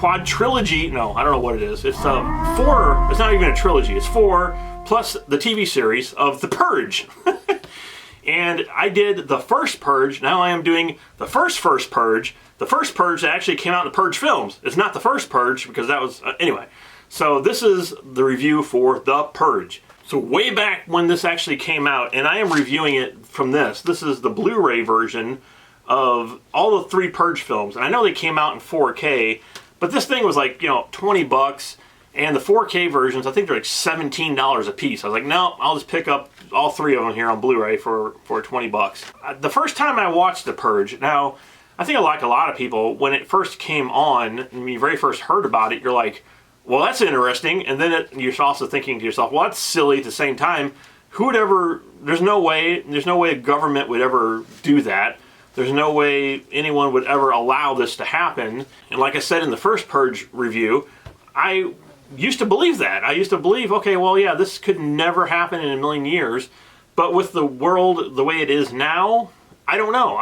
quadrilogy. No, I don't know what it is. It's 4. It's not even a trilogy. It's 4 plus the TV series of The Purge. And I did the first Purge. Now I am doing the first Purge. The first Purge that actually came out in the Purge films. It's not the first Purge because that was... anyway. So this is the review for The Purge. So way back when this actually came out, and I am reviewing it from this. This is the Blu-ray version of all the 3 Purge films. And I know they came out in 4K, but this thing was like, you know, 20 bucks. And the 4K versions, I think they're like $17 a piece. I was like, no, I'll just pick up all 3 of them here on Blu-ray for 20 bucks. The first time I watched The Purge, now, I think like a lot of people, when it first came on, when you very first heard about it, you're like, well, that's interesting. And then you're also thinking to yourself, well, that's silly at the same time. Who would ever, there's no way a government would ever do that. There's no way anyone would ever allow this to happen. And like I said in the first Purge review, I used to believe that. I used to believe, okay, well, yeah, this could never happen in a million years. But with the world the way it is now, I don't know.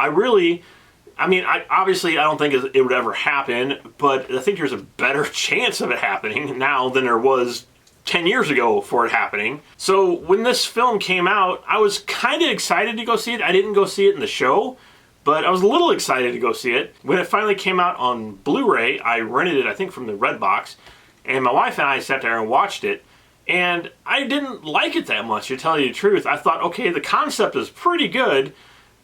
Obviously, I don't think it would ever happen, but I think there's a better chance of it happening now than there was 10 years ago for it happening. So when this film came out, I was kind of excited to go see it. I didn't go see it in the show, but I was a little excited to go see it. When it finally came out on Blu-ray, I rented it, I think, from the Redbox. And my wife and I sat there and watched it, and I didn't like it that much, to tell you the truth. I thought, okay, the concept is pretty good,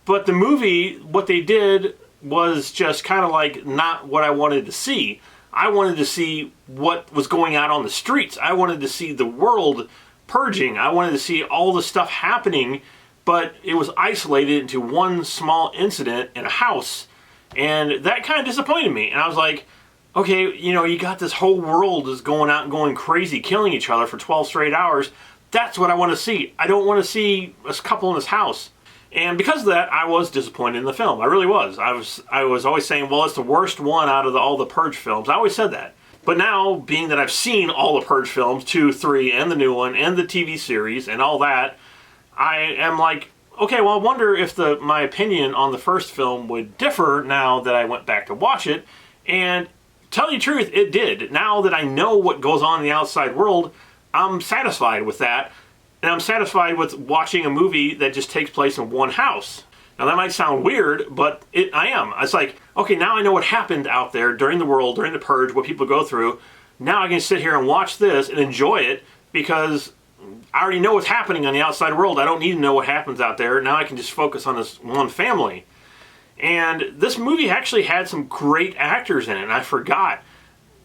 but the movie, what they did was just kind of like not what I wanted to see. I wanted to see what was going on the streets. I wanted to see the world purging. I wanted to see all the stuff happening, but it was isolated into one small incident in a house, and that kind of disappointed me. And I was like, okay, you know, you got this whole world is going out and going crazy, killing each other for 12 straight hours. That's what I want to see. I don't want to see a couple in this house. And because of that, I was disappointed in the film. I really was. I was always saying, well, it's the worst one out of all the Purge films. I always said that. But now, being that I've seen all the Purge films, 2, 3, and the new one, and the TV series, and all that, I am like, okay, well, I wonder if my opinion on the first film would differ now that I went back to watch it. And tell you the truth, it did. Now that I know what goes on in the outside world, I'm satisfied with that. And I'm satisfied with watching a movie that just takes place in one house. Now that might sound weird, but I am. It's like, okay, now I know what happened out there during the world, during the Purge, what people go through. Now I can sit here and watch this and enjoy it because I already know what's happening on the outside world. I don't need to know what happens out there. Now I can just focus on this one family. And this movie actually had some great actors in it, and I forgot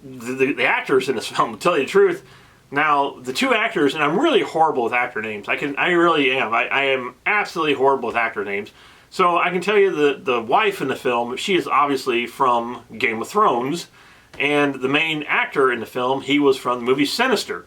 the actors in this film, to tell you the truth. Now, the 2 actors, and I'm really horrible with actor names. I really am. I am absolutely horrible with actor names. So I can tell you the wife in the film, she is obviously from Game of Thrones, and the main actor in the film, he was from the movie Sinister.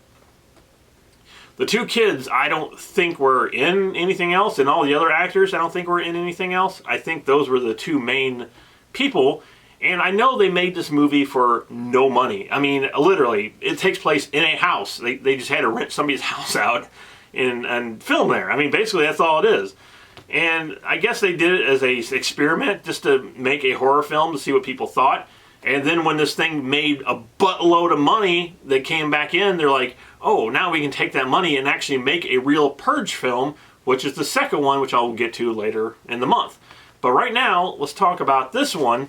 The 2 kids, I don't think were in anything else, and all the other actors, I don't think were in anything else. I think those were the 2 main people, and I know they made this movie for no money. I mean, literally, it takes place in a house. They just had to rent somebody's house out and film there. I mean, basically, that's all it is. And I guess they did it as an experiment, just to make a horror film to see what people thought. And then when this thing made a buttload of money, they came back in, they're like, oh, now we can take that money and actually make a real Purge film, which is the second one, which I'll get to later in the month. But right now, let's talk about this one.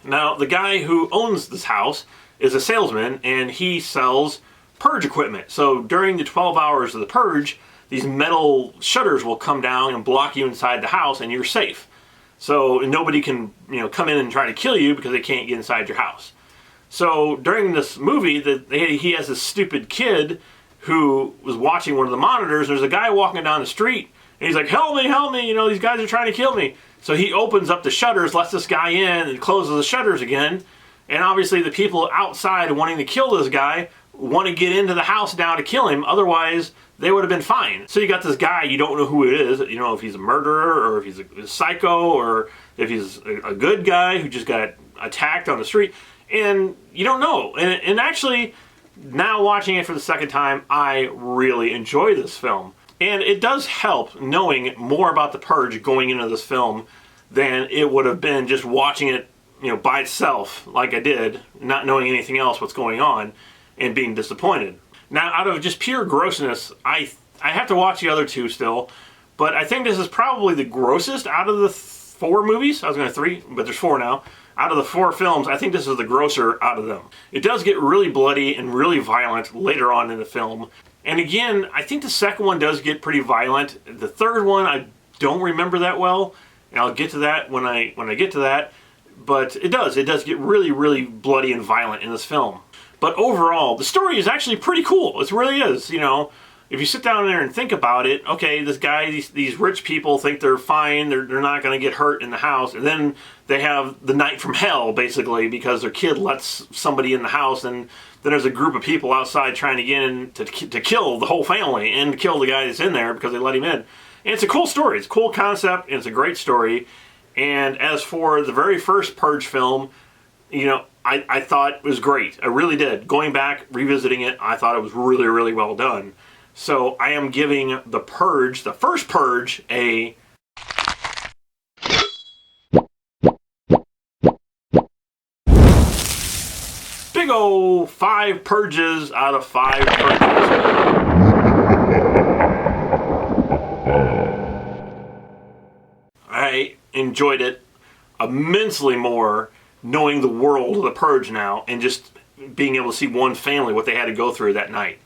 Now, the guy who owns this house is a salesman, and he sells Purge equipment. So during the 12 hours of the Purge, these metal shutters will come down and block you inside the house, and you're safe. So nobody can, come in and try to kill you because they can't get inside your house. So during this movie, he has this stupid kid who was watching one of the monitors. There's a guy walking down the street, and he's like, help me, these guys are trying to kill me. So he opens up the shutters, lets this guy in, and closes the shutters again. And obviously the people outside wanting to kill this guy want to get into the house now to kill him. Otherwise, they would have been fine. So you got this guy, you don't know who it is. You know if he's a murderer, or if he's a psycho, or if he's a good guy who just got attacked on the street. And you don't know. And actually, now watching it for the second time, I really enjoy this film. And it does help knowing more about the Purge going into this film than it would have been just watching it by itself, like I did, not knowing anything else what's going on, and being disappointed. Now, out of just pure grossness, I have to watch the other two still, but I think this is probably the grossest out of the 4 movies. I was going to 3, but there's 4 now. Out of the 4 films, I think this is the grosser out of them. It does get really bloody and really violent later on in the film. And again, I think the second one does get pretty violent. The third one, I don't remember that well, and I'll get to that when I get to that. But it does get really, really bloody and violent in this film. But overall, the story is actually pretty cool. It really is, If you sit down there and think about it, okay, this guy, these rich people think they're fine, they're not going to get hurt in the house, and then they have the night from hell, basically, because their kid lets somebody in the house, and then there's a group of people outside trying to get in to kill the whole family, and kill the guy that's in there because they let him in. And it's a cool story, it's a cool concept, and it's a great story. And as for the very first Purge film, I thought it was great. I really did. Going back, revisiting it, I thought it was really, really well done. So I am giving the Purge, the first Purge, a big ol' 5 purges out of 5 purges. I enjoyed it immensely more knowing the world of the Purge now and just being able to see one family, what they had to go through that night.